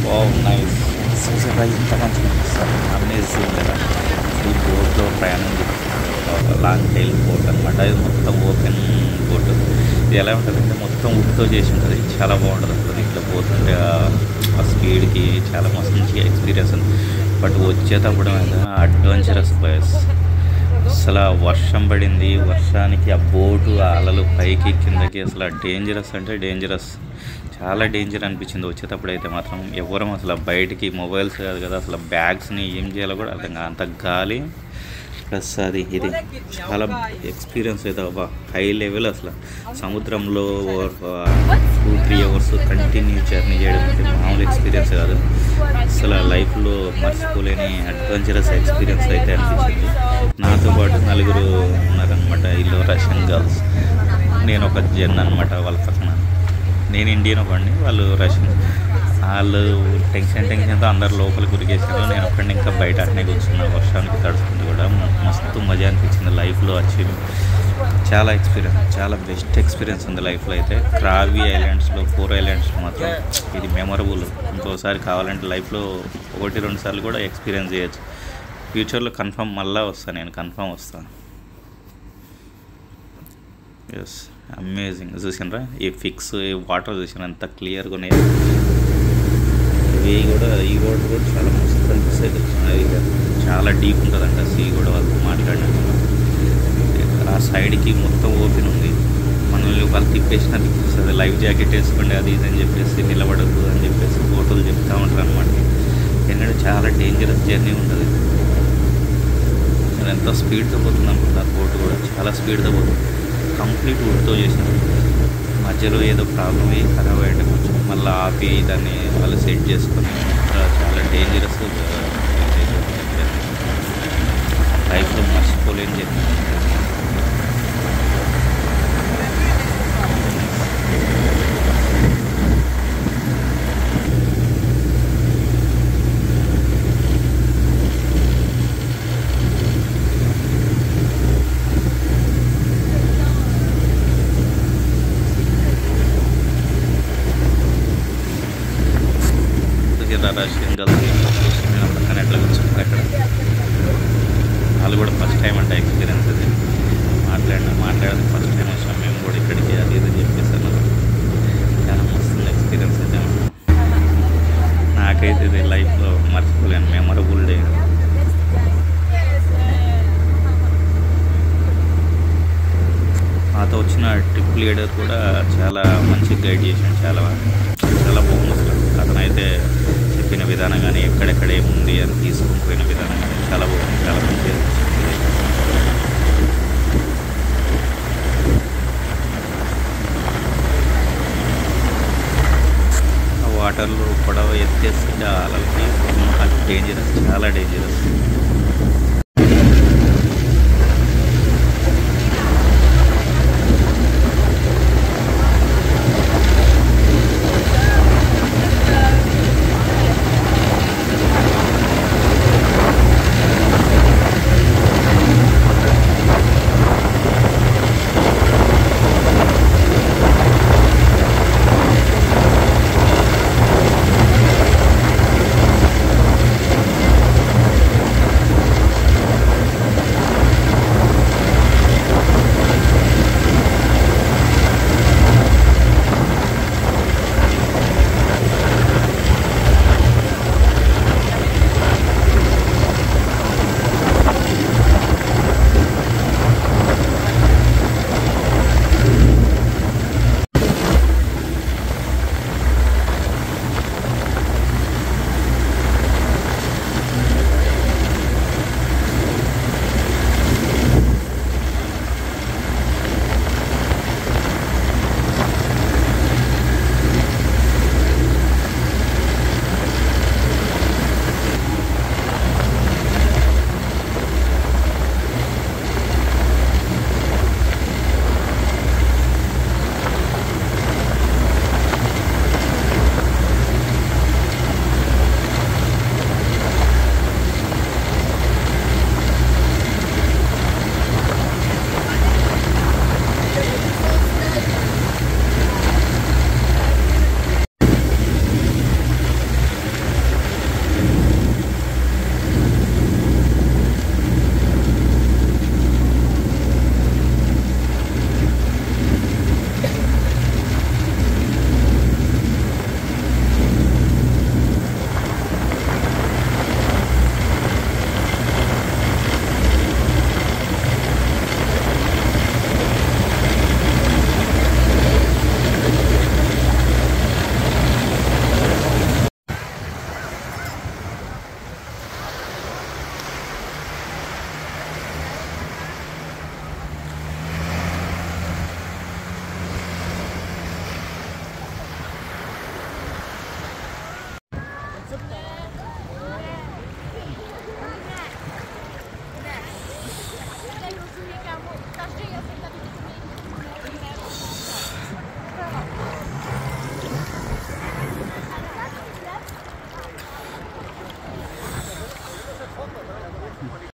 Wow nice. చూసారా ఇంత మంచిగా అనిపిస్తుంది, అమేజింగ్ కదా. ఈ బోట్లో ప్రయాణం లాంగ్ టైల్ బోట్ అనమాట. ఇది మొత్తం ఓపెన్ బోట్. ఇది ఎలా ఉంటుందంటే మొత్తం ఉడ్తో చేసి ఉంటుంది, చాలా బాగుంటుంది అసలు. ఇట్లా పోతుంటే ఆ స్పీడ్కి చాలా మంచిగా ఎక్స్పీరియన్స్ ఉంది. బట్ వచ్చేటప్పుడు అడ్వెంచరస్ ప్లేస్. అసలు వర్షం పడింది, వర్షానికి ఆ బోటు ఆ అలలు పైకి కిందకి అసలు డేంజరస్ అంటే డేంజరస్, చాలా డేంజర్ అనిపించింది వచ్చేటప్పుడు. అయితే మాత్రం ఎవరం అసలు బయటికి మొబైల్స్ కాదు కదా, అసలు బ్యాగ్స్ని ఏం చేయాలో కూడా అర్థం కాదు, అంత గాలి ప్లస్ అది ఇది చాలా ఎక్స్పీరియన్స్ అయితే హై లెవెల్. అసలు సముద్రంలో 2-3 అవర్స్ కంటిన్యూ జర్నీ చేయడం అంటే మామూలు ఎక్స్పీరియన్స్ కాదు. అసలు లైఫ్లో మర్చిపోలేని అడ్వెంచరస్ ఎక్స్పీరియన్స్ అయితే అనిపించింది. నాతో పాటు 4 ఉన్నారనమాట, వీళ్ళు రష్యన్ గర్ల్స్, నేను ఒక జెన్ అనమాట వాళ్ళ పక్కన. నేను ఇండియన్ ఒకడిని, వాళ్ళు రష్యన్. వాళ్ళు టెన్షన్తో అందరు లోపలికి ఉరికేసారు, నేను ఒక్కడిని ఇంకా బయట అట్నే కూర్చున్నా వర్షానికి తడుచుకుంటూ. కూడా మస్తు మజా అనిపించింది లైఫ్లో. వచ్చి చాలా ఎక్స్పీరియన్స్, చాలా బెస్ట్ ఎక్స్పీరియన్స్ ఉంది లైఫ్లో అయితే. క్రావీ ఐలాండ్స్లో 4 ఐలాండ్స్లో మాత్రం ఇది మెమరబుల్. ఇంకోసారి కావాలంటే లైఫ్లో 1-2 సార్లు కూడా ఎక్స్పీరియన్స్ చేయొచ్చు. ఫ్యూచర్లో కన్ఫర్మ్ మళ్ళీ వస్తాను, నేను కన్ఫర్మ్ వస్తాను. Yes, amazing. చూసినరా ఈ ఫిక్స్, ఈ వాటర్ చూసిన ఎంత క్లియర్గా ఉన్నాయి. ఈ వాటర్ కూడా చాలా మస్తు అనిపిస్తుంది. చాలా డీప్ ఉంటుందంట సీ కూడా. వాళ్ళతో మాట్లాడినట్టు ఆ సైడ్కి మొత్తం ఓపెన్ ఉంది, మనల్ని వాళ్ళు తిప్పేసిన తిప్పిస్తుంది. లైఫ్ జాకెట్ వేసుకోండి అది ఇది అని చెప్పేసి, నిలబడద్దు అని చెప్పేసి ఫోటోలు చెప్తూ ఉంటారు అనమాట. ఎందుకంటే చాలా డేంజరస్ జర్నీ ఉంటుంది. నేను ఎంత స్పీడ్తో పోతుంది అనుకుంటాను, బోటు కూడా చాలా స్పీడ్తో పోతుంది. కంప్లీట్ వుడ్తో చేసింది. మధ్యలో ఏదో ప్రాబ్లం అయ్యి ఖరాబ్ అయ్యండి కొంచెం, మళ్ళీ ఆపి దాన్ని వాళ్ళు సెట్ చేసుకొని చాలా డేంజరస్. లైఫ్లో మర్చిపోలేని చెప్పి రష్యన్ గర్ల్స్ పక్కన ఎట్లా కూర్చుంటారు అక్కడ. వాళ్ళు కూడా ఫస్ట్ టైం అంటే ఎక్స్పీరియన్స్ అది. మాట్లాడేది ఫస్ట్ టైం వచ్చాం మేము కూడా ఇక్కడికి, అది ఇది చెప్పేసాను. చాలా మస్తు ఎక్స్పీరియన్స్ అయితే. నాకైతే ఇది లైఫ్లో మర్చిపోలేను మెమరబుల్ డే. నాతో వచ్చిన ట్రిప్ లీడర్ కూడా చాలా మంచి గైడ్ చేశాను, చాలా బాగుంది అసలు. అతనైతే చెప్పిన విధానం కానీ ఎక్కడెక్కడ ఏముంది అని తీసుకుని పోయిన విధానం కానీ చాలా బాగుంది, చాలా మంచిగా. వాటర్లో పడవ ఎత్తేస్తే అలలకి డేంజరస్, చాలా డేంజరస్.